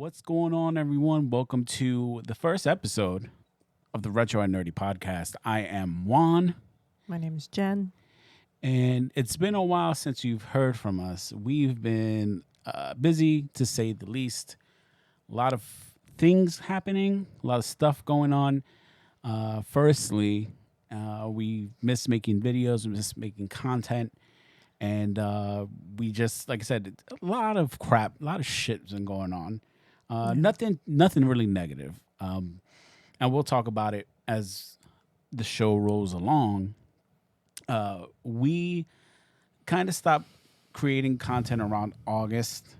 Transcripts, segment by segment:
What's going on, everyone? Welcome to the first episode of the Retro and Nerdy podcast. I am Juan, My name is Jen. and it's been a while since you've heard from us. We've been busy, to say the least. A lot of things happening, a lot of stuff going on. Firstly, we miss making videos, we miss making content. And we just, like I said, a lot of crap, a lot of shit's been going on. Nothing really negative. And we'll talk about it as the show rolls along. We kind of stopped creating content around August,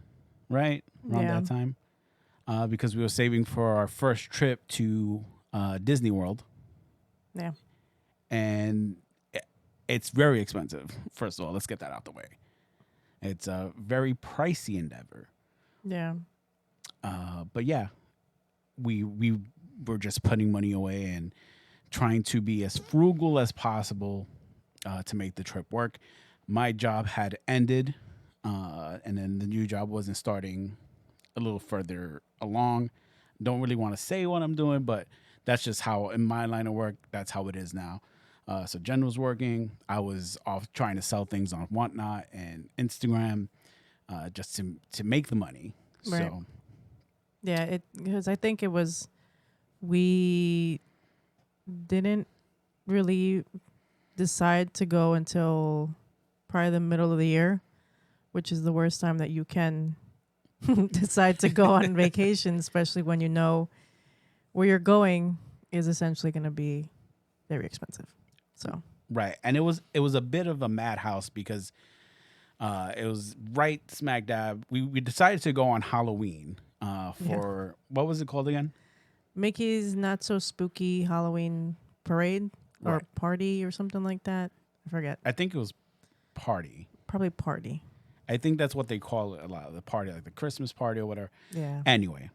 right? Around Yeah. that time. Because we were saving for our first trip to Disney World. Yeah. And it's very expensive. First of all, let's get that out the way. It's a very pricey endeavor. Yeah. But yeah, we were just putting money away and trying to be as frugal as possible to make the trip work. My job had ended, and then the new job wasn't starting a little further along. Don't really want to say what I'm doing, but that's just how, in my line of work, that's how it is now. So Jen was working. I was off trying to sell things on Whatnot and Instagram, just to make the money. Right. So Yeah. Because I think it was, we didn't really decide to go until probably the middle of the year, which is the worst time that you can decide to go on vacation, especially when you know where you're going is essentially going to be very expensive. So right, and it was a bit of a madhouse because it was right smack dab. We decided to go on Halloween for what was it called again? Mickey's Not So Spooky Halloween Parade or Right. party or something like that. I forget. I think it was party. Probably party. I think that's what they call it a lot, the party, like the Christmas party or whatever. Yeah. Anyway,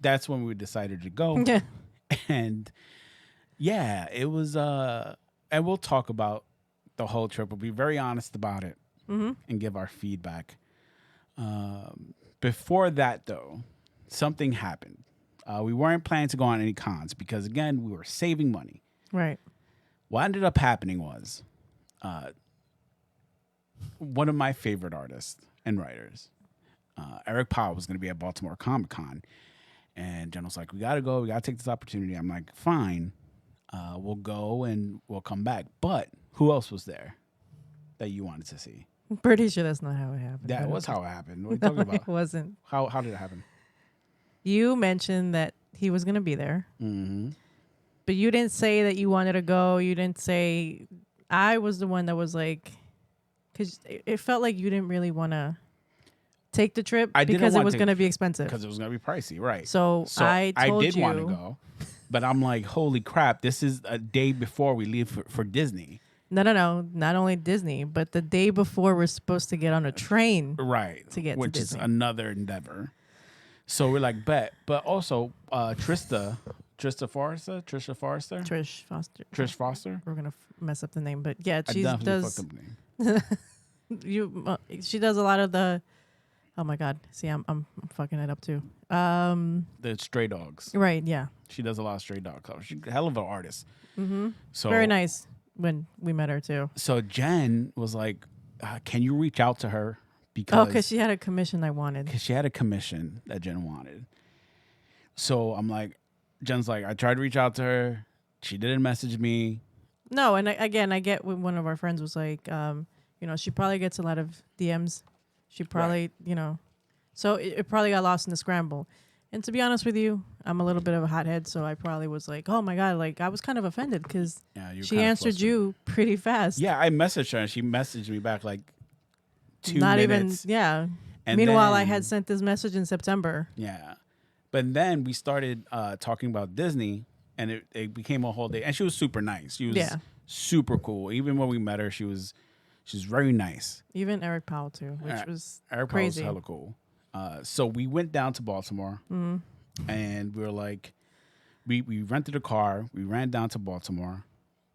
that's when we decided to go. Yeah. And yeah, it was and we'll talk about the whole trip. We'll be very honest about it and give our feedback. Before that, though, something happened. We weren't planning to go on any cons because, again, we were saving money. Right. What ended up happening was one of my favorite artists and writers, Eric Powell, was going to be at Baltimore Comic Con. And Jen was like, we got to go. We got to take this opportunity. I'm like, fine. We'll go and we'll come back. But who else was there that you wanted to see? I'm pretty sure that's not how it happened. That but was okay. how it happened. What are you No, talking it about? wasn't. How did it happen? You mentioned that he was going to be there, Mm-hmm. but you didn't say that you wanted to go. You didn't say. I was the one that was like, because it felt like you didn't really want to take the trip I didn't because it wanna was take going the to be expensive. Because it was going to be pricey, right? So I told did you. want to go, but I'm like, holy crap, this is a day before we leave for Disney. No. Not only Disney, but the day before we're supposed to get on a train. Right. To get to which is Disney. another endeavor. So we're like, bet. But also, Trisha Forrester? Trish Foster. Trish Foster? We're gonna mess up the name, but yeah, I she definitely does. fucked up the name. She does a lot of the. Oh my God! See, I'm fucking it up too. The Stray Dogs. Right? Yeah. She does a lot of Stray Dog covers. She's a hell of an artist. Mm-hmm. So Very nice when we met her too. So Jen was like, can you reach out to her? Oh, because she had a commission I wanted. Because she had a commission that Jen wanted. So I'm like, Jen's like, I tried to reach out to her. She didn't message me. No, and again, I get when one of our friends was like, she probably gets a lot of DMs. She probably, so it probably got lost in the scramble. And to be honest with you, I'm a little bit of a hothead, so I probably was like, oh my God, like I was kind of offended because she answered you pretty fast. Yeah, I messaged her and she messaged me back like 2 Not minutes. even, yeah. And Meanwhile, I then- had sent this message in September. Yeah. But then we started talking about Disney and it became a whole day. And she was super nice. She was super cool. Even when we met her, she's very nice. Even Eric Powell too, which was Eric crazy. Powell's hella cool. So we went down to Baltimore and we were like, we rented a car. We ran down to Baltimore.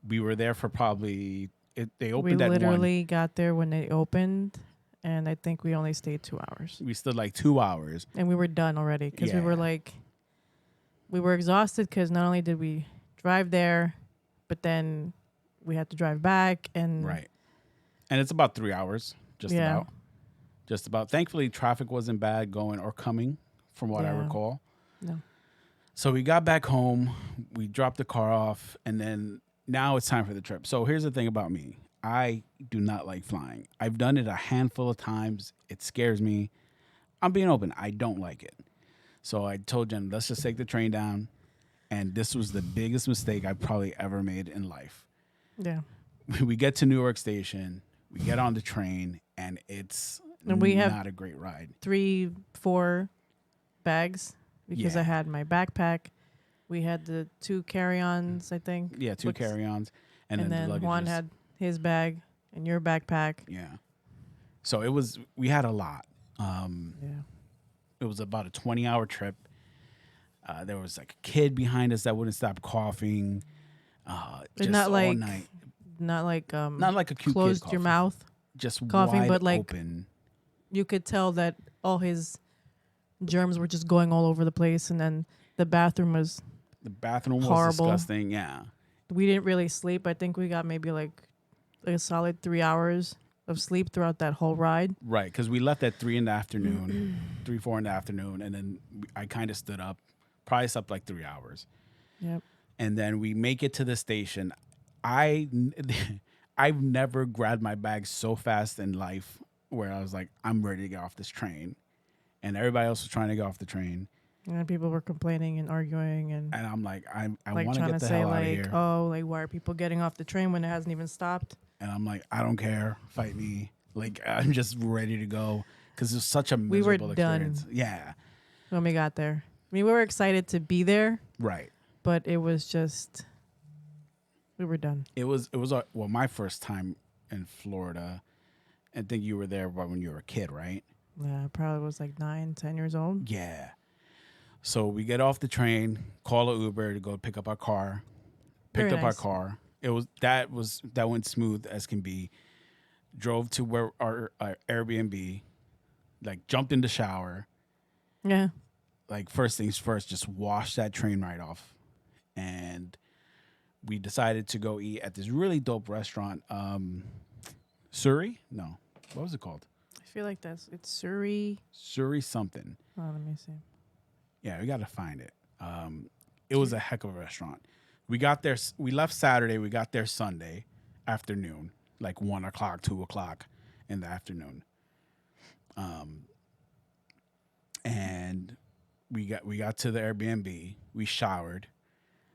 We were there for probably, they We opened at 1. literally got there when they opened and I think we only stayed 2 hours. We stood like 2 hours. And we were done already because we were Yeah. like, we were exhausted because not only did we drive there, but then we had to drive back. And Right. And it's about 3 hours, just Yeah. about. Just about. Thankfully, traffic wasn't bad going or coming, from what I Yeah. recall. No. So we got back home, we dropped the car off, and then now it's time for the trip. So here's the thing about me. I do not like flying. I've done it a handful of times. It scares me. I'm being open. I don't like it. So I told Jen, let's just take the train down. And this was the biggest mistake I've probably ever made in life. Yeah. We get to Newark Station, we get on the train, and it's And we have not a great ride. 3-4 bags because Yeah. I had my backpack. We had the 2 carry-ons, I think. Yeah, 2 With- carry-ons. And And then then the Juan luggages. had his bag and your backpack. Yeah. So we had a lot. Yeah. It was about a 20-hour trip. There was like a kid behind us that wouldn't stop coughing. But Just not all like night. not like Not like a cute closed kid your coughing. mouth. Just coughing, wide but, like, open. You could tell that all his germs were just going all over the place, and then the bathroom was. The bathroom was horrible. disgusting. Yeah. We didn't really sleep. I think we got maybe like a solid 3 hours of sleep throughout that whole ride. Right, because we left at 3 in the afternoon, 3, 4 in the afternoon, and then I kind of stood up, probably slept like 3 hours. Yep. And then we make it to the station. I've never grabbed my bag so fast in life where I was like, I'm ready to get off this train. And everybody else was trying to get off the train. And then people were complaining and arguing and And I'm like, I like want to trying get to the say hell out of like, here. oh, like why are people getting off the train when it hasn't even stopped? And I'm like, I don't care. Fight me. Like, I'm just ready to go because it was such a We were miserable done. experience. Yeah. When we got there. I mean, we were excited to be there, Right. but it was just we were done. It was my first time in Florida. I think you were there when you were a kid, right? Yeah, I probably was like 9, 10 years old. Yeah. So we get off the train, call an Uber to go pick up our car. Picked Very up our nice. car. That went smooth as can be. Drove to where our Airbnb, like jumped in the shower. Yeah. Like first things first, just washed that train right off. And we decided to go eat at this really dope restaurant. Surrey? No. What was it called? I feel like it's Surrey. Surrey something. Oh, let me see. Yeah, we got to find it. It was a heck of a restaurant. We got there. We left Saturday. We got there Sunday afternoon, like 1 o'clock, 2 o'clock in the afternoon. And we got to the Airbnb. We showered,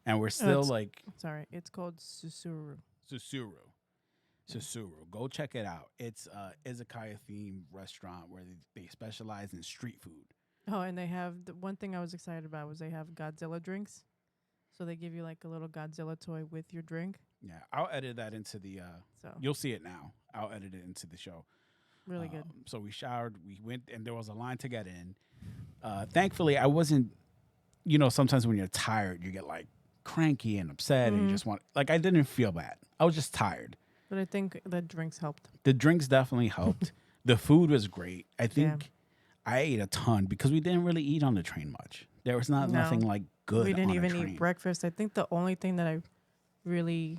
and we're still it's- like Sorry, it's called Susuru. Susuru. Susuru. Go check it out. It's a izakaya themed restaurant where they specialize in street food. Oh, and they have the one thing I was excited about was they have Godzilla drinks. So they give you like a little Godzilla toy with your drink. Yeah, I'll edit that into the. So You'll see it now. I'll edit it into the show. really good. So we showered. We went, and there was a line to get in. Thankfully, I wasn't. You know, sometimes when you're tired, you get like cranky and upset, and you just want. Like, I didn't feel bad. I was just tired. But I think the drinks helped. The drinks definitely helped. The food was great. I think I ate a ton because we didn't really eat on the train much. There was nothing like good. We didn't on a even train. eat breakfast. I think the only thing that I really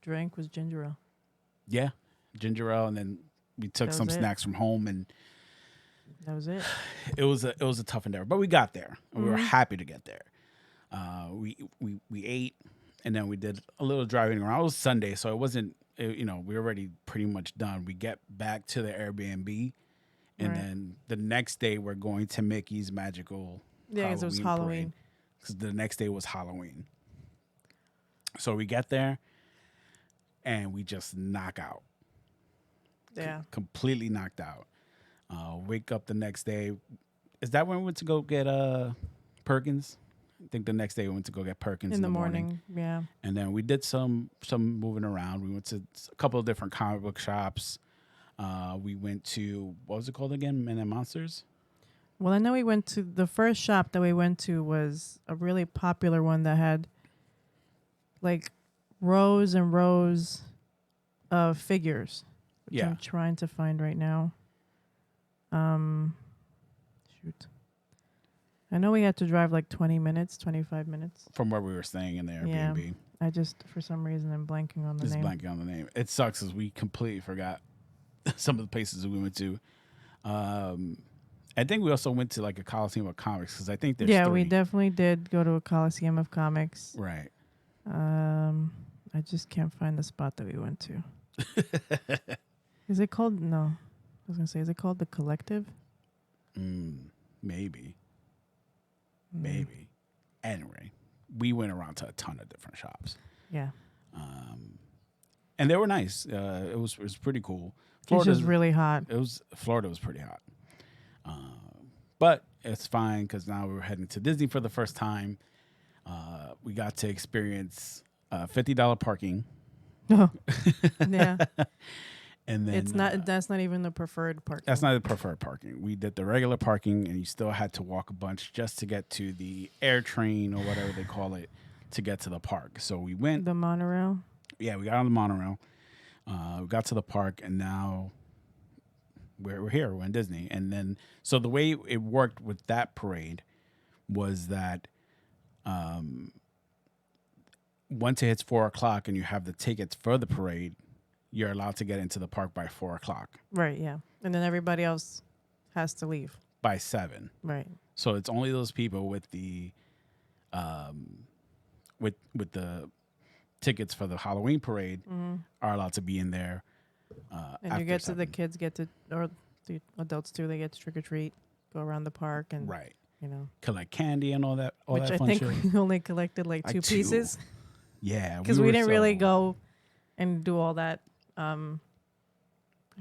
drank was ginger ale. Yeah, ginger ale, and then we took That some was it. snacks from home, and That was it. it was a tough endeavor. But we got there, and we were happy to get there. We ate, and then we did a little driving around. It was Sunday, so it wasn't. We were already pretty much done. We get back to the Airbnb, and Right. then the next day we're going to Mickey's Magical. Yeah, 'cause it was Halloween. Because the next day was Halloween. So we get there, and we just knock out. Yeah. Completely knocked out. Wake up the next day. Is that when we went to go get Perkins? I think the next day we went to go get Perkins In the morning. Yeah. and then we did some moving around. We went to a couple of different comic book shops. We went to, what was it called again? Men and Monsters? Well, I know we went to the first shop that we went to was a really popular one that had like rows and rows of figures, which Yeah. I'm trying to find right now. Shoot. I know we had to drive like 20 minutes, 25 minutes. From where we were staying in the Yeah. Airbnb. I just, for some reason, I'm blanking on the Just name. blanking on the name. It sucks as we completely forgot some of the places that we went to. I think we also went to like a Coliseum of Comics because I think there's Yeah, three. we definitely did go to a Coliseum of Comics. Right. I just can't find the spot that we went to. Is it called? No. I was going to say, is it called The Collective? Maybe. Mm. Maybe. Anyway, we went around to a ton of different shops. Yeah. And they were nice. It was pretty cool. It's just really hot. Florida was pretty hot. But it's fine because now we're heading to Disney for the first time. We got to experience $50 parking. Oh. Yeah. And then It's not. That's not even the preferred parking. that's not the preferred parking. We did the regular parking, and you still had to walk a bunch just to get to the air train or whatever they call it to get to the park. So we went. The monorail. Yeah, we got on the monorail. We got to the park, and now we're here. We're in Disney. And then, so the way it worked with that parade was that once it hits 4:00 and you have the tickets for the parade, you're allowed to get into the park by 4:00. Right. Yeah. And then everybody else has to leave. By 7. Right. So it's only those people with the with the tickets for the Halloween parade are allowed to be in there. And after you get to 7. the kids get to, or the adults too. They get to trick or treat, go around the park, and Right. you know, Collect candy and all that. which I fun think shit. we only collected like Like 2 2. pieces Yeah, because we were didn't really so- go and do all that. I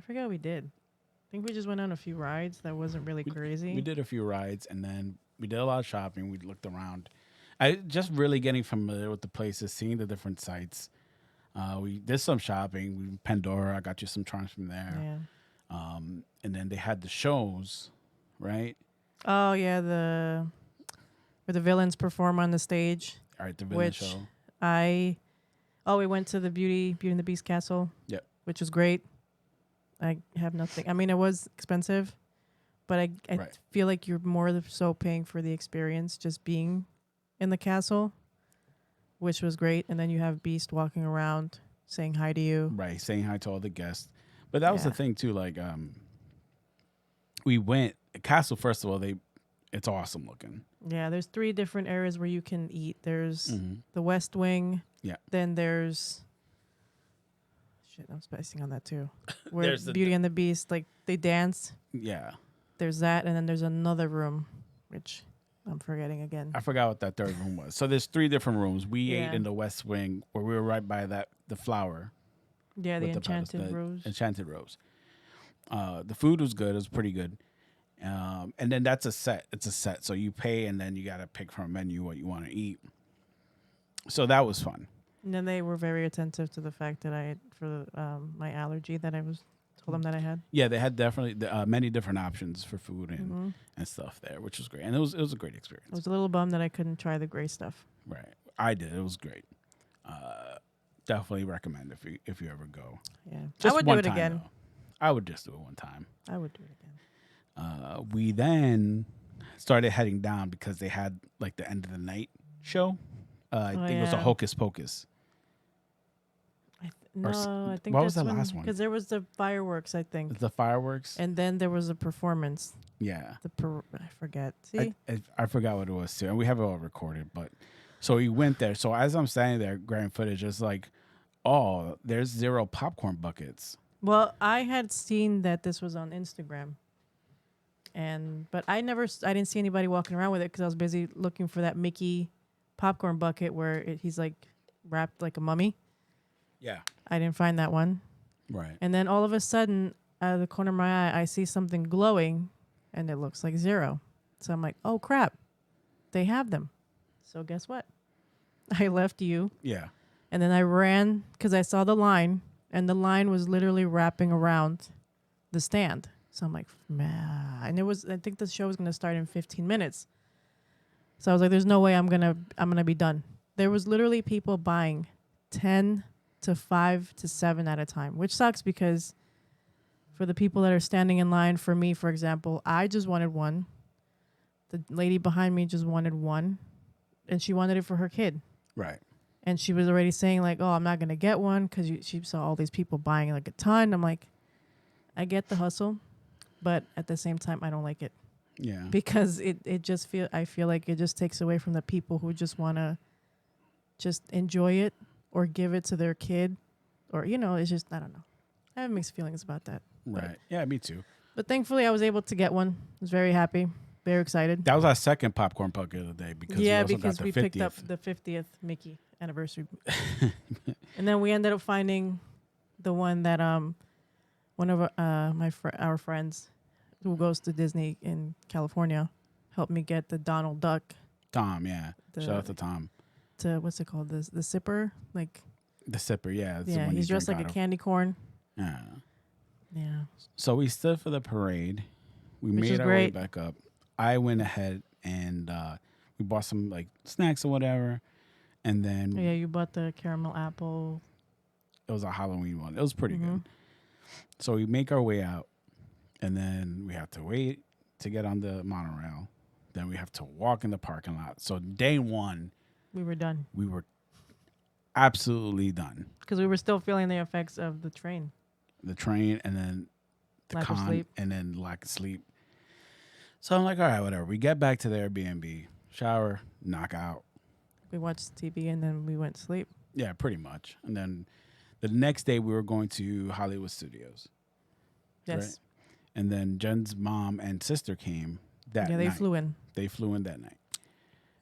forgot what we did. I think we just went on a few rides. That wasn't really crazy. We did a few rides, and then we did a lot of shopping. We looked around. I just really getting familiar with the places, seeing the different sites. We did some shopping. Pandora, I got you some trunks from there. Yeah. And then they had the shows, right? Oh yeah, where the villains perform on the stage. All right, the villain Which- show. We went to the Beauty and the Beast castle. Yep. Which was great. I have nothing. I mean, it was expensive, but I Right. feel like you're more so paying for the experience just being in the castle, which was great. And then you have Beast walking around saying hi to you. Right, saying hi to all the guests. But that was the Yeah. thing too. Like, we went Castle. First of all, it's awesome looking. Yeah, there's 3 different areas where you can eat. There's Mhm. the West Wing. Yeah. Then there's I'm spacing on that too. Where There's the- Beauty and the Beast, like they dance. Yeah, There's that, and then there's another room, which I'm forgetting again. I forgot what that third room was. So there's 3 different rooms. We ate Yeah. in the West Wing, where we were right by the flower. Yeah, the with palace, Enchanted Rose. Enchanted Rose. The food was good. It was pretty good. And then that's a set. It's a set. So you pay, and then you got to pick from a menu what you want to eat. So that was fun. And then they were very attentive to the fact that my allergy that I told them that I had. Yeah, they had definitely many different options for food and, Mhm. and stuff there, which was great. And it was a great experience. I was a little bummed that I couldn't try the gray stuff. Right. I did. It was great. Definitely recommend if you ever go. Yeah, Just I would do one it time, again. though. I would just do it one time. I would do it again. We then started heading down because they had like the end of the night show. I think it was a yeah. Hocus Pocus. No, s- I think what was that's the last one? because there was the fireworks, I think, The fireworks. and then there was a performance. Yeah. I forget. See, I forgot what it was too. And we have it all recorded, but so we went there. So as I'm standing there grabbing footage, it's like, oh, there's 0 popcorn buckets. well, I had seen that this was on Instagram, but I didn't see anybody walking around with it because I was busy looking for that Mickey popcorn bucket where he's like wrapped like a mummy. Yeah. I didn't find that one. Right. And then all of a sudden, out of the corner of my eye, I see something glowing, and it looks like 0. So I'm like, oh, crap. They have them. So guess what? I left you, Yeah. and then I ran because I saw the line, and the line was literally wrapping around the stand. So I'm like, man. And I think the show was going to start in 15 minutes. So I was like, there's no way I'm going to be done. There was literally people buying 10 to 5 to 7 at a time, which sucks because for the people that are standing in line, for me, for example, I just wanted one. The lady behind me just wanted one, and she wanted it for her kid. Right. And she was already saying like, "Oh, I'm not gonna get one," because she saw all these people buying like a ton. I'm like, I get the hustle, but at the same time, I don't like it Yeah. because I feel like it just takes away from the people who just wanna just enjoy it or give it to their kid, or it's just, I don't know. I have mixed feelings about that. Right. Yeah, me too. But thankfully, I was able to get one. I was very happy, very excited. That was our second popcorn puck of the day because we also got the we 50th. picked up the 50th Mickey anniversary, and then we ended up finding the one that one of our friends who goes to Disney in California helped me get the Donald Duck. Tom, yeah. Shout out to Tom. To what's it called? The sipper, like The sipper, yeah. It's the yeah. one He's you dressed drink like a out of. candy corn. Yeah. Yeah, So we stood for the parade. We Which made is our way great. back up. I went ahead and we bought some like snacks or whatever. And then yeah. You bought the caramel apple. it was a Halloween one. It was pretty Mhm. good. So we make our way out, and then we have to wait to get on the monorail. Then we have to walk in the parking lot. So day one, We were done we were absolutely done. because we were still feeling the effects of the train. The train, and then the Lack of con, sleep. and then lack of sleep. So I'm like, all right, whatever. We get back to the Airbnb, shower, knock out. We watched TV and then we went to sleep. Yeah, pretty much. And then the next day we were going to Hollywood Studios. Yes. Right? And then Jen's mom and sister came that Yeah, they night. flew in. They flew in that night.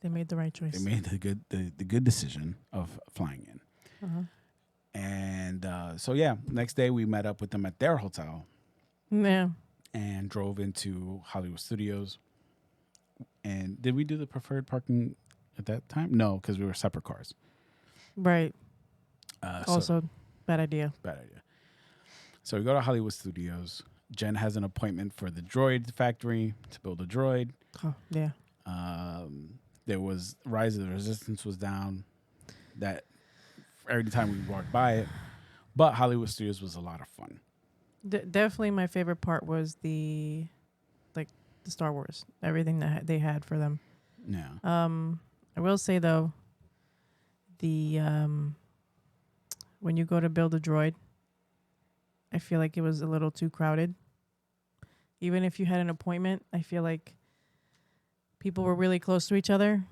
They made the right choice. They made the good decision of flying in. Uh-huh. And so yeah, next day we met up with them at their hotel Yeah. and drove into Hollywood Studios. And did we do the preferred parking at that time? No, because we were separate cars. Right. So Also, bad idea. bad idea. So we go to Hollywood Studios. Jen has an appointment for the droid factory to build a droid. Oh, yeah. There was Rise of the Resistance was down. That every time we walked by it, but Hollywood Studios was a lot of fun. Definitely my favorite part was the Star Wars, everything that they had for them. Yeah, I will say though, the when you go to build a droid, I feel like it was a little too crowded. Even if you had an appointment, I feel like people were really close to each other,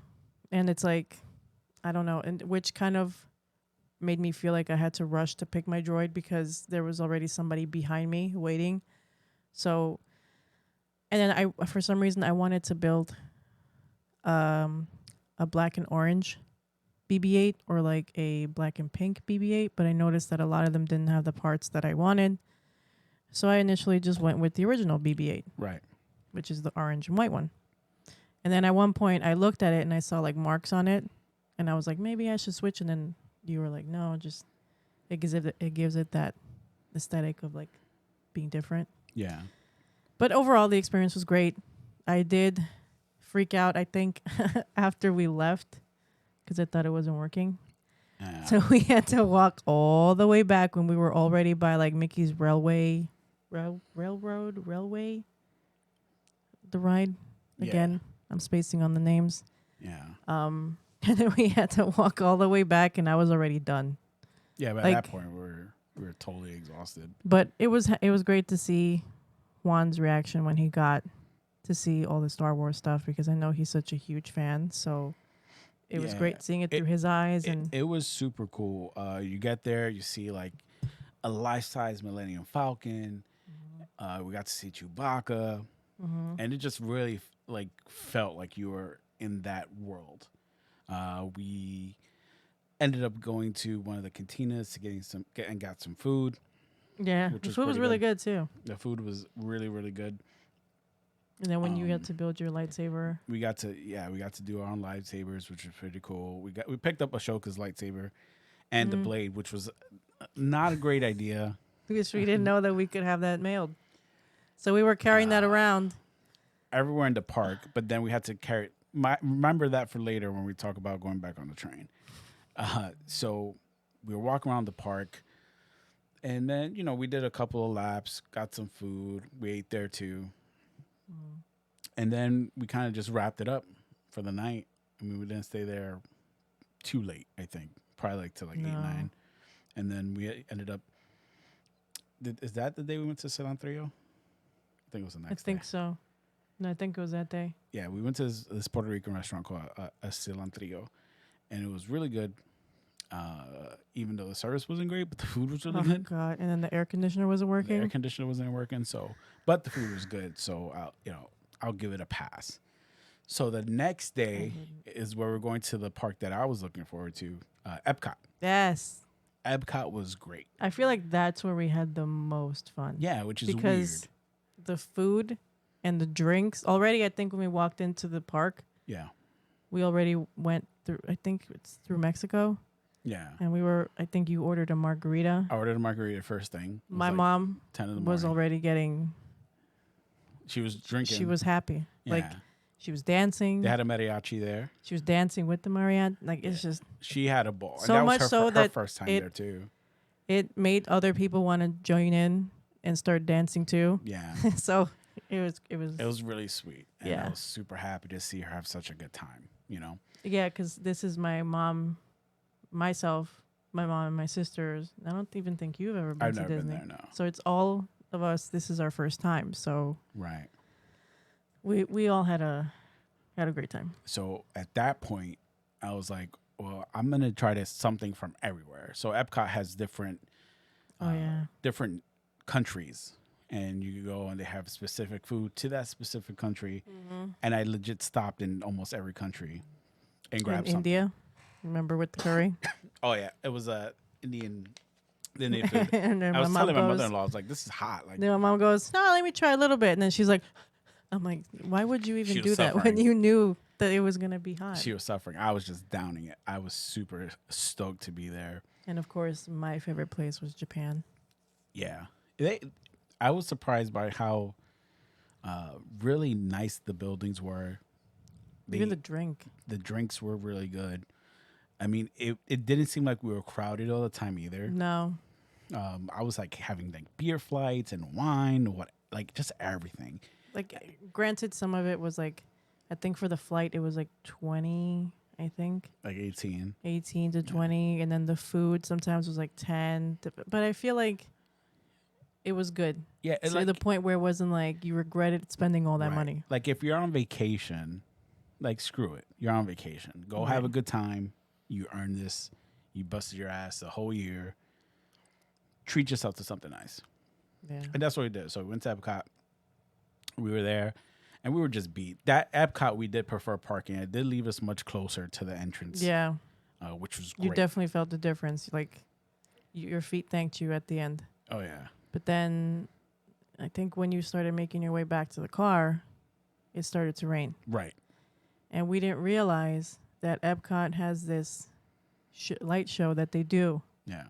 and it's like, I don't know, and which kind of made me feel like I had to rush to pick my droid because there was already somebody behind me waiting. So, and then for some reason I wanted to build a black and orange BB-8 or like a black and pink BB-8, but I noticed that a lot of them didn't have the parts that I wanted. So I initially just went with the original BB-8, right. which is the orange and white one. And then at one point I looked at it and I saw like marks on it, and I was like, maybe I should switch. And then you were like, no, just it gives it that aesthetic of like being different. Yeah, But overall, the experience was great. I did freak out, I think, after we left because I thought it wasn't working. yeah. So we had to walk all the way back when we were already by like Mickey's railway, the ride. Yeah. Again, I'm spacing on the names. Yeah, And then we had to walk all the way back, and I was already done. yeah. But Like- at that point, we were totally exhausted. But it was great to see Juan's reaction when he got to see all the Star Wars stuff, because I know he's such a huge fan. So it was Yeah. great seeing it through his eyes. And It was super cool. You get there, you see like a life-size Millennium Falcon. We got to see Chewbacca, and it just really like felt like you were in that world. We ended up going to one of the cantinas to got some food. yeah, which the was food was pretty really good too. The food was really, really good. And then when you got to build your lightsaber, We got to do our own lightsabers, which was pretty cool. We picked up Ashoka's lightsaber and the blade, which was not a great idea. because we didn't know that we could have that mailed. So we were carrying that around. Everywhere in the park, but then we had to carry. Remember that for later when we talk about going back on the train. So we were walking around the park, And then, we did a couple of laps, got some food. We ate there too. And then we kind of just wrapped it up for the night. I mean, we didn't stay there too late, I think. Probably like till like 8, No. 9. And then we ended up. Is that the day we went to Cilantro? I think it was the I next think day. so. No, I think it was that day. Yeah, we went to this Puerto Rican restaurant called a Cilantro. And it was really good. Even though the service wasn't great, but the food was really Oh good. God! And then the air conditioner wasn't The working. air conditioner wasn't working, but the food was good, so I'll give it a pass. So the next day is where we're going to the park that I was looking forward to, Epcot. Yes, Epcot was great. I feel like that's where we had the most fun. Yeah, which is because the food and the drinks. Already, I think when we walked into the park, weird. Yeah, we already went through. I think it's through Mexico, yeah. and we were. I think you ordered a margarita. I ordered a margarita first thing. It was My like mom 10 in the was morning. already getting. She was drinking. She was happy. yeah. Like she was dancing. They had a mariachi there. She was dancing with the mariachi. Like it's just. She had a ball. So and that much was so her that first time it- there too. It made other people want to join in and start dancing too. Yeah. So it was. It was really sweet. And Yeah. I was super happy to see her have such a good time, Yeah, because this is my mom, myself, my mom, and my sisters. I don't even think you've ever been I've to never Disney. been there, no. So it's all of us. This is our first time. So Right. we all had a great time. So at that point, I was like, well, I'm going to try this something from everywhere. So Epcot has different Oh yeah. different countries, and you go and they have specific food to that specific country. And I legit stopped in almost every country and In grabbed something. India, remember with the curry? Oh yeah, it was Indian food. And then I was my telling my mom goes, mother-in-law, I was like, this is hot. Like, then my mom goes, no, let me try a little bit. And then she's like, I'm like, why would you even She was do that when suffering. you knew that it was gonna be hot? she was suffering. I was just downing it. I was super stoked to be there. And of course, my favorite place was Japan. Yeah, I was surprised by how really nice the buildings were. Even the drink. The drinks were really good. I mean, it didn't seem like we were crowded all the time either. No. I was like having like beer flights and wine, just everything. Like, granted, some of it was like, I think for the flight, it was like 20, I think, Like 18. 18 to 20. And then the food sometimes was like 10. But I feel like it was good. Yeah, To the point where it wasn't like you regretted spending all that right. money. Like if you're on vacation, like screw it. You're on vacation. Go have a Right. good time. You earn this. You busted your ass the whole year. Treat yourself to something nice. Yeah. And that's what we did. So we went to Epcot. We were there, and we were just beat. That Epcot, we did prefer parking. It did leave us much closer to the entrance, Yeah. which was You great. definitely felt the difference. Like, your feet thanked you at the end. Oh yeah, But then I think when you started making your way back to the car, it started to rain. right. And we didn't realize that Epcot has this light show that they do. Yeah.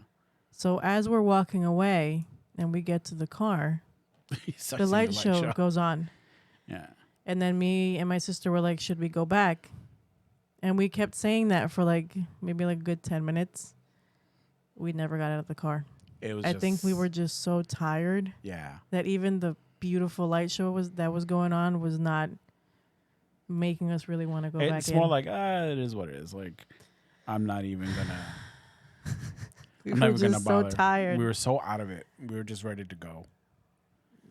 So as we're walking away and we get to the car, the light show goes on. Yeah. And then me and my sister were like, should we go back? And we kept saying that for like maybe like a good 10 minutes. We never got out of the car. It was. I think we were just so tired Yeah. that even the beautiful light show that was going on was not making us really want to go back It's in. more like it is what it is. Like I'm not even gonna. we I'm were never gonna just so bother. tired. We were so out of it. We were just ready to go.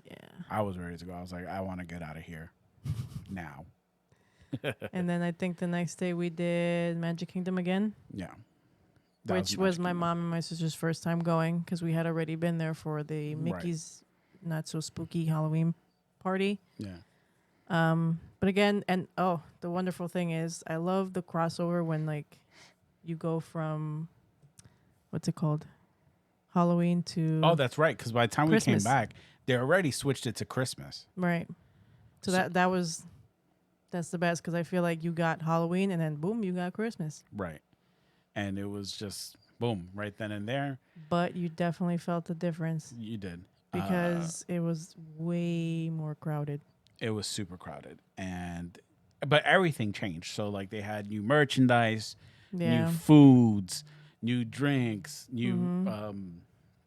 Yeah. I was ready to go. I was like, I want to get out of here now. And then I think the next day we did Magic Kingdom again, Yeah. That which was Magic my Kingdom. mom and my sister's first time going because we had already been there for the Right. Mickey's Not So Spooky Halloween party. Yeah. But again, and the wonderful thing is I love the crossover when like you go from what's it called? Halloween to Oh, that's right. Because by the time Christmas. we came back, they already switched it to Christmas. right. So that's the best because I feel like you got Halloween and then boom, you got Christmas. Right. And it was just boom, right then and there. But you definitely felt the difference You did. because it was way more crowded. It was super crowded. But everything changed. So like they had new merchandise, Yeah. new foods, new drinks, new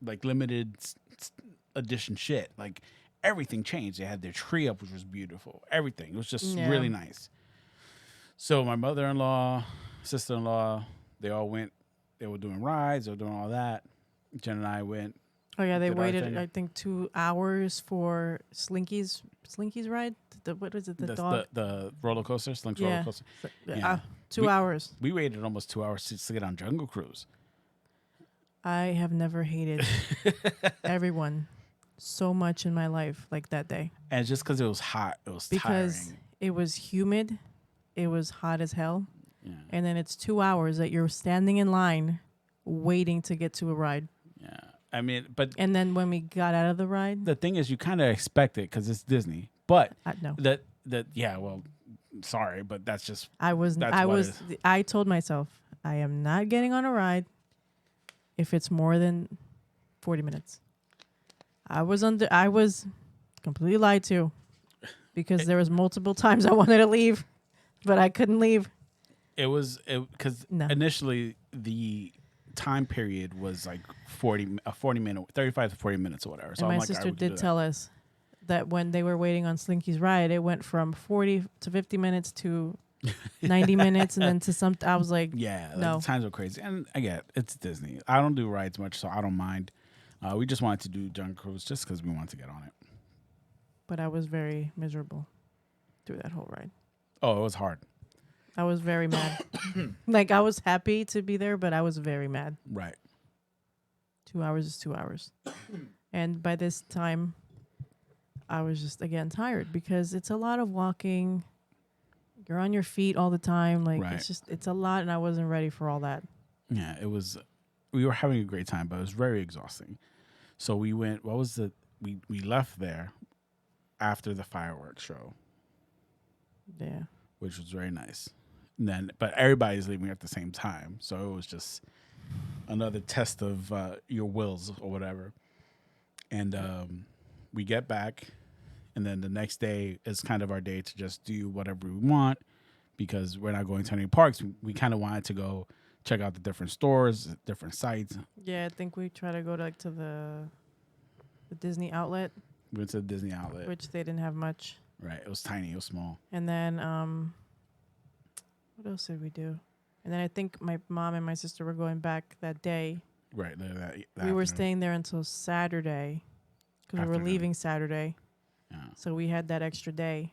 like limited edition shit. Like everything changed. They had their tree up, which was beautiful. Everything. It was just Yeah. really nice. So my mother-in-law, sister-in-law, they all went. They were doing rides. They were doing all that. Jen and I went. Oh yeah, they Did our waited thing. I think 2 hours for Slinky's ride. What is it? The dog. The roller coaster, Slink's roller Yeah. coaster. So- Yeah. 2 hours. We waited almost 2 hours to get on Jungle Cruise. I have never hated everyone so much in my life like that day And it's just because it was hot, it was because tiring. it was humid, it was hot as hell, Yeah. and then it's 2 hours that you're standing in line waiting to get to a ride. Yeah. I mean, but And then when we got out of the ride, the thing is, you kind of expect it because it's Disney. But no, yeah, well, sorry, but that's just I I told myself I am not getting on a ride if it's more than 40 minutes. I was completely lied to because there was multiple times I wanted to leave, but I couldn't leave. it was because No. initially the time period was like 40 minute, 35 to 40 minutes or whatever. So And my I'm like, sister I would do did that. tell us that when they were waiting on Slinky's ride, it went from 40 to 50 minutes to 90 minutes, and then to some. I was like, Yeah, like, no. the times were crazy, and I get it, it's Disney. I don't do rides much, so I don't mind. We just wanted to do Jungle Cruise just because we wanted to get on it. But I was very miserable through that whole ride. Oh, it was hard. I was very mad. Like I was happy to be there, but I was very mad. Right. 2 hours is 2 hours. And by this time, I was just, again, tired because it's a lot of walking. You're on your feet all the time. Like, Right. it's a lot, and I wasn't ready for all that. Yeah, it was. We were having a great time, but it was very exhausting. So we went. What was the? We left there after the fireworks show, Yeah. which was very nice. And then, but everybody's leaving at the same time, so it was just another test of your wills or whatever. And we get back, and then the next day is kind of our day to just do whatever we want because we're not going to any parks. We kind of wanted to go check out the different stores, different sites. Yeah, I think we tried to go to the Disney outlet, We went to the Disney outlet. which they didn't have much. Right. It was tiny. It was small. And then, what else did we do? And then I think my mom and my sister were going back that day. Right. That We were afternoon. staying there until Saturday because we were Afternoon. leaving Saturday. Yeah. So we had that extra day.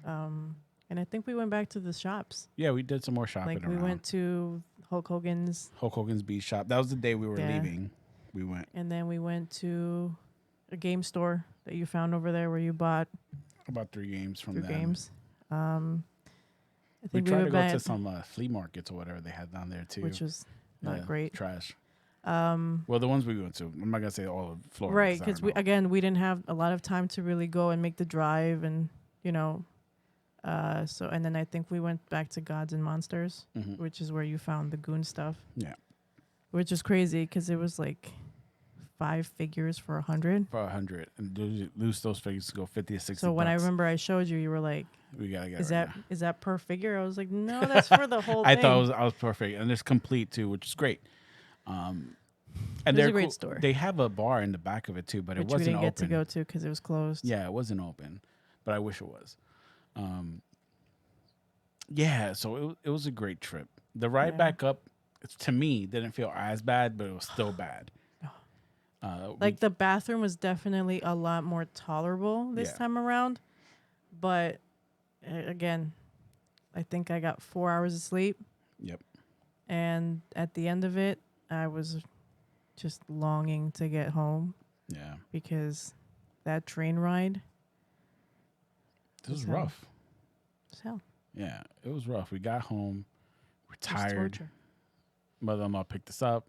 And I think we went back to the shops. Yeah, we did some more shopping Like we around. went to Hulk Hogan's, Hulk Hogan's Beach Shop. That was the day we were Yeah. leaving. We went and then we went to a game store that you found over there where you bought about 3 games from your them. games. I We think tried we to went go back, to some flea markets or whatever they had down there too. which was not Yeah, great. Trash. Um, Well, the ones we went to. I'm not gonna say all of Florida. right, I because don't know. we didn't have a lot of time to really go and make the drive, and so and then I think we went back to Gods and Monsters, Mhm. which is where you found the goon stuff. Yeah. Which is crazy because it was like 5 figures for 100. For 100 and lose those figures to go 50 to 60. So when I bucks. remember I showed you, you were like, we gotta get. "Is it right that now. is that per figure?" I was like, "No, that's for the whole I thing." thought I was perfect, and it's complete too, which is great. And It was they're a great cool. store. They have a bar in the back of it too, but which it we wasn't didn't open. get to go to because it was closed. Yeah, it wasn't open, but I wish it was. Yeah, so it was a great trip. The ride Yeah. back up, to me, didn't feel as bad, but it was still bad. Like the bathroom was definitely a lot more tolerable this Yeah. time around, but again, I think I got 4 hours of sleep, Yep. and at the end of it, I was just longing to get home Yeah, because that train ride this was hell. rough. was hell. Yeah, it was rough. We got home, we're It was tired. torture. Mother-in-law picked us up,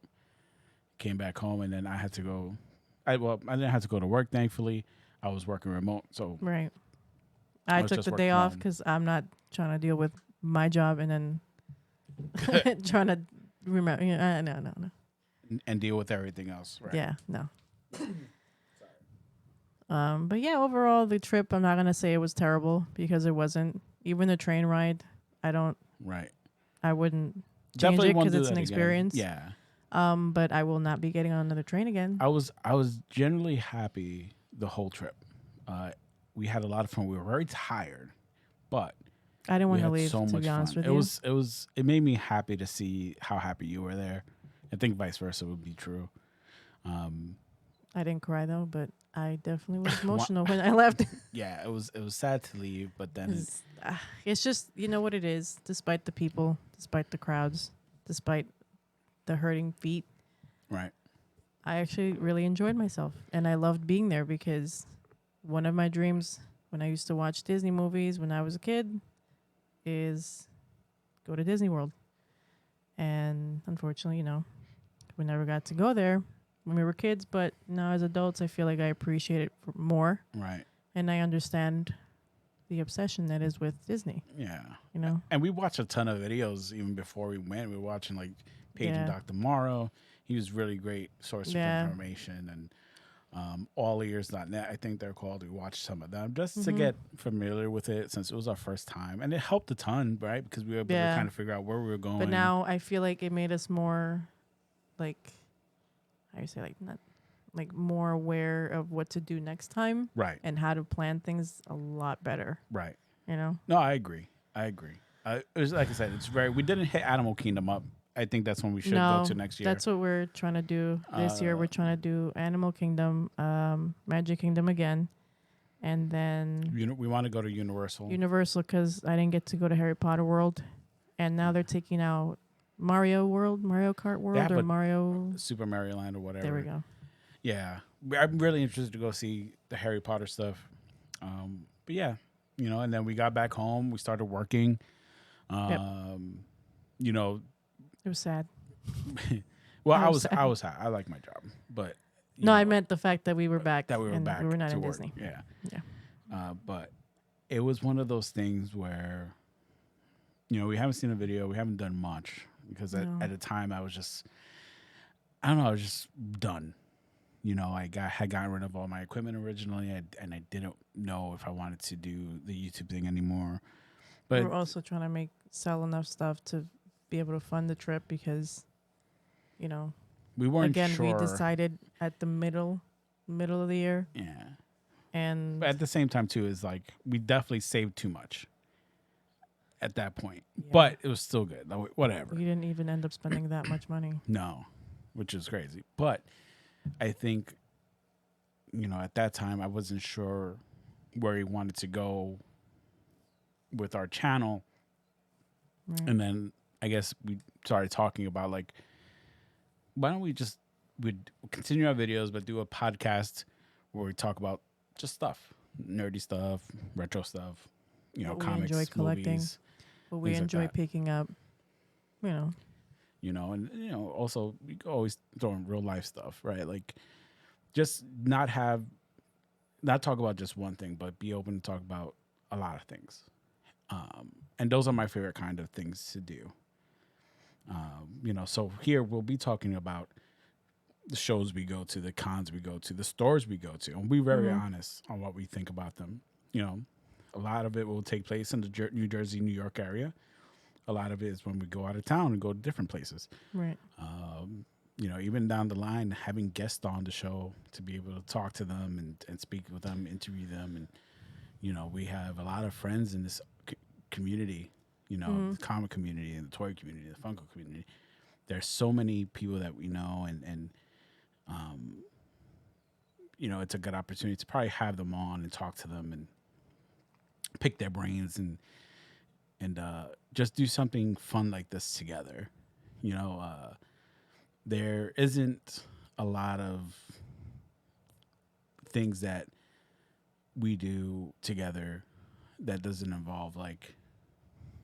came back home, and then I had to go. I didn't have to go to work. Thankfully, I was working remote, so Right. I I was took just the working day from off home. because I'm not trying to deal with my job and then trying to remember. No. and deal with everything else. Right. Yeah, no. But yeah, overall the trip, I'm not gonna say it was terrible because it wasn't. Even the train ride, Right. I wouldn't change Definitely it won't because do it's that an again. experience. Yeah. But I will not be getting on another train again. I was generally happy the whole trip. We had a lot of fun. We were very tired, but I didn't we want to had leave, so to much be honest fun. with you. It made me happy to see how happy you were there. I think vice versa would be true. I didn't cry though, but I definitely was emotional when I left. Yeah, it was sad to leave, but then 'Cause, it's just, you know what it is. Despite the people, despite the crowds, despite the hurting feet, right. I actually really enjoyed myself, and I loved being there because one of my dreams when I used to watch Disney movies when I was a kid is go to Disney World. And unfortunately, we never got to go there when we were kids, but now as adults, I feel like I appreciate it more, Right. and I understand the obsession that is with Disney. Yeah. And we watched a ton of videos even before we went. We were watching like Paige and Yeah. Dr. Morrow. He was really great source Yeah. of information, and allears.net, I think they're called. We watched some of them just to Mhm. get familiar with it since it was our first time. And it helped a ton, right? Because we were able to Yeah. kind of figure out where we were going. But now I feel like it made us more, like, how you say, like, not like more aware of what to do next time Right. and how to plan things a lot better. Right. No, I agree. It was like I said, we didn't hit Animal Kingdom up. I think that's when we should go to next year. That's what we're trying to do this year. We're trying to do Animal Kingdom, Magic Kingdom again, and then we want to go to Universal. Universal because I didn't get to go to Harry Potter World, and now they're taking out Mario World, Mario Kart World, or Mario Super Mario Land or whatever. There we go. Yeah, I'm really interested to go see the Harry Potter stuff. But yeah, and then we got back home. We started working. Yep. It was sad. Well, I I was was sad. I like my job, but I meant the fact that we were back. that we were and back. We were not to in work. Disney. Yeah. But it was one of those things where, we haven't seen a video. We haven't done much because No. at the time I was just, I don't know, I was just done. I had gotten rid of all my equipment originally, and I didn't know if I wanted to do the YouTube thing anymore. But we're also trying to sell enough stuff to be able to fund the trip because, we weren't again, sure. we decided at the middle of the year, Yeah. and But at the same time, too, is like we definitely saved too much at that point. Yeah. But it was still good. Like, whatever. we didn't even end up spending that much money. No, which is crazy. But I think, at that time, I wasn't sure where he wanted to go with our channel. Right. And then I guess we started talking about, like, why don't we'd continue our videos, but do a podcast where we talk about just stuff, nerdy stuff, retro stuff, What we comics, enjoy collecting. movies, But we things like enjoy that. picking up, and also we could always throw in real life stuff, right? Like, just not talk about just one thing, but be open to talk about a lot of things. And those are my favorite kind of things to do. So here we'll be talking about the shows we go to, the cons we go to, the stores we go to, and we're very honest on what we think about them. A lot of it will take place in the New Jersey, New York area. A lot of it is when we go out of town and go to different places. right? Even down the line, having guests on the show to be able to talk to them and speak with them, interview them. And, we have a lot of friends in this community, the comic community and the toy community, the Funko community. There's so many people that we know and it's a good opportunity to probably have them on and talk to them and pick their brains and just do something fun like this together. There isn't a lot of things that we do together that doesn't involve like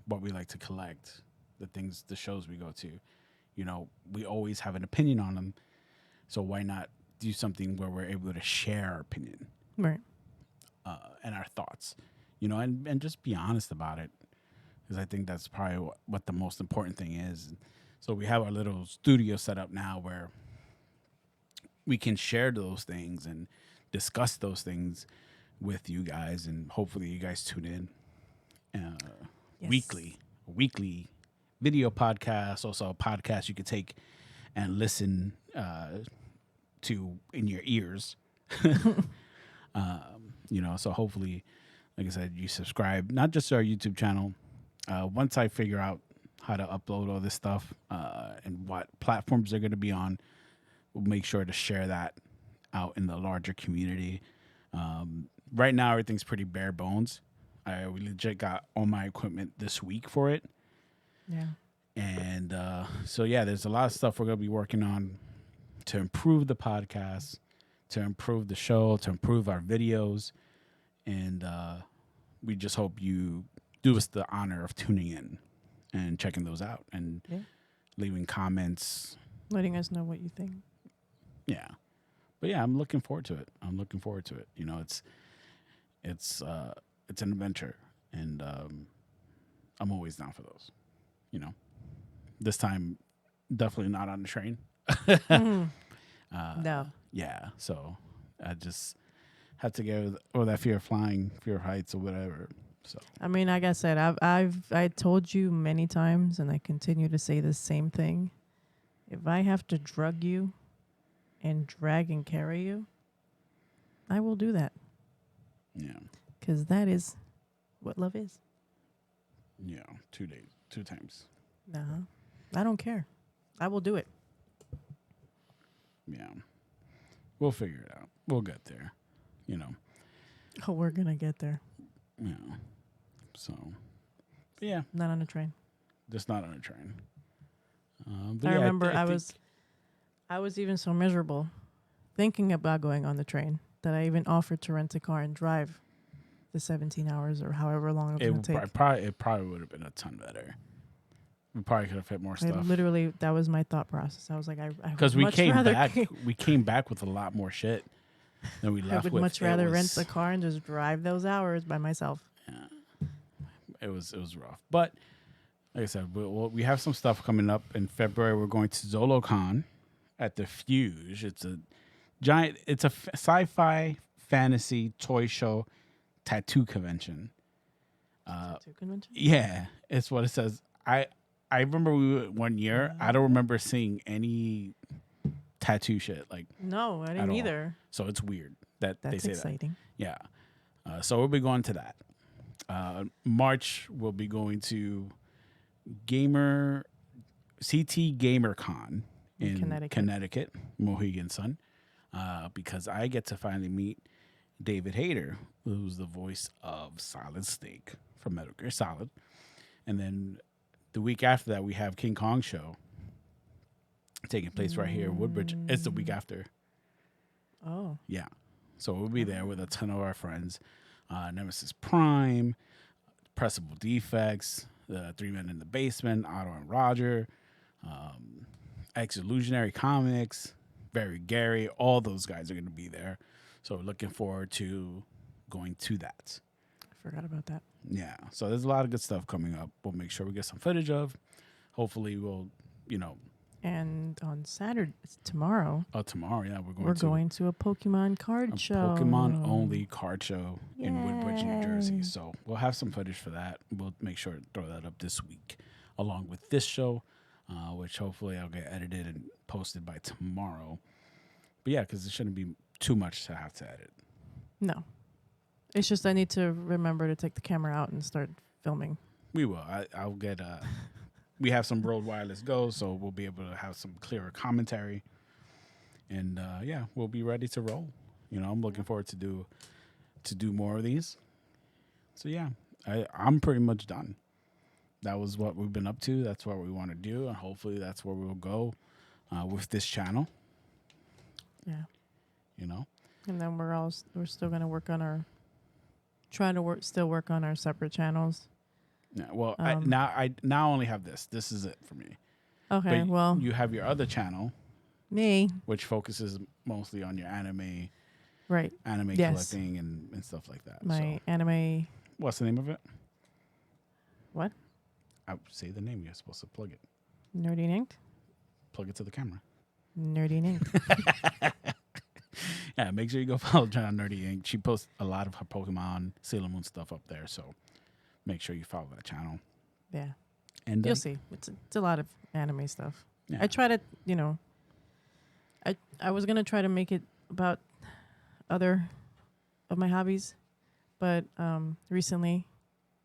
what we like to collect, the shows we go to. We always have an opinion on them, so why not do something where we're able to share our opinion Right. and our thoughts, and just be honest about it, because I think that's probably what the most important thing is. So we have our little studio set up now where we can share those things and discuss those things with you guys, and hopefully you guys tune in Yes. weekly video podcast, also a podcast you could take and listen to in your ears. So hopefully, like I said, you subscribe not just to our YouTube channel. Once I figure out how to upload all this stuff and what platforms they're going to be on, we'll make sure to share that out in the larger community. Right now, everything's pretty bare bones. We legit got all my equipment this week for it. Yeah. And there's a lot of stuff we're going to be working on to improve the podcast, to improve the show, to improve our videos. And we just hope you do us the honor of tuning in and checking those out and leaving comments. Letting us know what you think. Yeah. But yeah, I'm looking forward to it. It's an adventure, and I'm always down for those. This time, definitely not on the train. No. Yeah, so I just had to get over that fear of flying, fear of heights, or whatever. So I mean, like I said, I told you many times, and I continue to say the same thing. If I have to drug you and drag and carry you, I will do that. yeah, Because that is what love is. 2 days, 2 times. No, I don't care. I will do it. Yeah, we'll figure it out. We'll get there. Oh, we're going to get there. Yeah. So, yeah, Not on a train. just not on a train. I remember I was even so miserable thinking about going on the train that I even offered to rent a car and drive the 17 hours or however long it was going to take. It probably would have been a ton better. We probably could have fit more stuff. Literally, that was my thought process. I was like, I because would we much came rather back. We came back with a lot more shit than we I left would with. much rather rent a car and just drive those hours by myself. It was rough, but like I said, we have some stuff coming up in February. We're going to ZoloCon at the Fuge. It's a giant. It's a sci-fi fantasy toy show tattoo convention. Tattoo convention? Yeah, it's what it says. I remember we went one year. I don't remember seeing any tattoo shit like. No, I at didn't all. either. So it's weird that That's they say exciting. that. Yeah. So we'll be going to that. March we'll be going to CT GamerCon in Connecticut, Mohegan Sun, because I get to finally meet David Hayter, who's the voice of Solid Snake from Metal Gear Solid. And then the week after that, we have King Kong show taking place right here in Woodbridge. It's the week after. Oh. Yeah. So we'll be there with a ton of our friends. Nemesis Prime, Pressable Defects, the Three Men in the Basement, Otto and Roger, Ex-Illusionary Comics, Very Gary. All those guys are going to be there. So we're looking forward to going to that. I forgot about that. Yeah. So there's a lot of good stuff coming up. We'll make sure we get some footage of. Hopefully we'll, And on Saturday, tomorrow. Oh, tomorrow, yeah, we're going to a Pokemon card show. Pokemon only card show in Woodbridge, New Jersey. Yay. So we'll have some footage for that. We'll make sure to throw that up this week, along with this show, which hopefully I'll get edited and posted by tomorrow. But yeah, because it shouldn't be too much to have to edit. No. It's just I need to remember to take the camera out and start filming. We will. I'll get. We have some Rode Wireless Go, so we'll be able to have some clearer commentary. And yeah, we'll be ready to roll. I'm looking forward to do more of these. So yeah, I'm pretty much done. That was what we've been up to. That's what we want to do, and hopefully that's where we'll go with this channel. Yeah. And then we're still going to work on our separate channels. Yeah. Well, I now only have this. This is it for me. Okay. But you have your other channel, me, which focuses mostly on your anime right? Yes. collecting and stuff like that. My anime. What's the name of it? What? I say the name. You're supposed to plug it. Nerdy and Inked. Plug it to the camera. Nerdy and Inked. Yeah, make sure you go follow John Nerdy Inc. She posts a lot of her Pokemon, Sailor Moon stuff up there, so make sure you follow that channel. Yeah. And you'll see. It's a lot of anime stuff. Yeah. I try to, I was gonna try to make it about other of my hobbies, but recently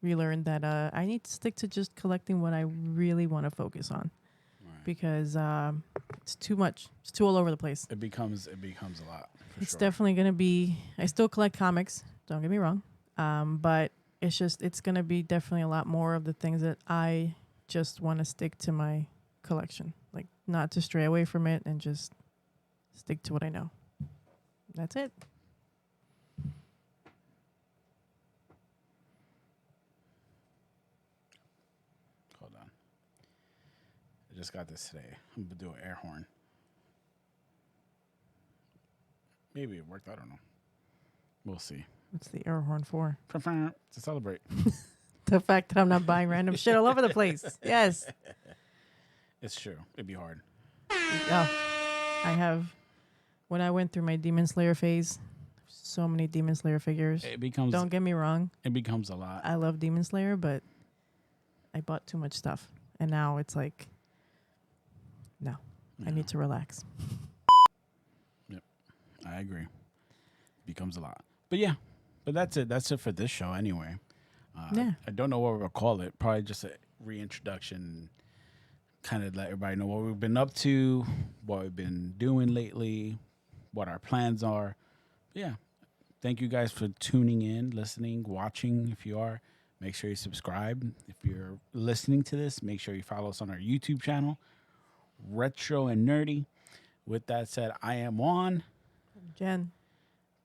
we learned that I need to stick to just collecting what I really want to focus on Right. because it's too much. It's too all over the place. It becomes a lot. For It's sure. definitely gonna be. I still collect comics. Don't get me wrong, but it's gonna be definitely a lot more of the things that I just want to stick to my collection, like not to stray away from it and just stick to what I know. That's it. Hold on. I just got this today. I'm gonna do an air horn. Maybe it worked. I don't know. We'll see. What's the air horn for? To celebrate. The fact that I'm not buying random shit all over the place. Yes. It's true. It'd be hard. Oh, I have. When I went through my Demon Slayer phase, so many Demon Slayer figures. It becomes. Don't get me wrong. It becomes a lot. I love Demon Slayer, but I bought too much stuff. And now it's like, no, I need to relax. I agree. Becomes a lot. But yeah. But that's it. That's it for this show anyway. Yeah. I don't know what we'll call it. Probably just a reintroduction. Kind of let everybody know what we've been up to, what we've been doing lately, what our plans are. Yeah. Thank you guys for tuning in, listening, watching. If you are, make sure you subscribe. If you're listening to this, make sure you follow us on our YouTube channel, Retro and Nerdy. With that said, I am Juan. Jen.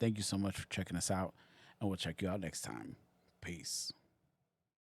Thank you so much for checking us out, and we'll check you out next time. Peace.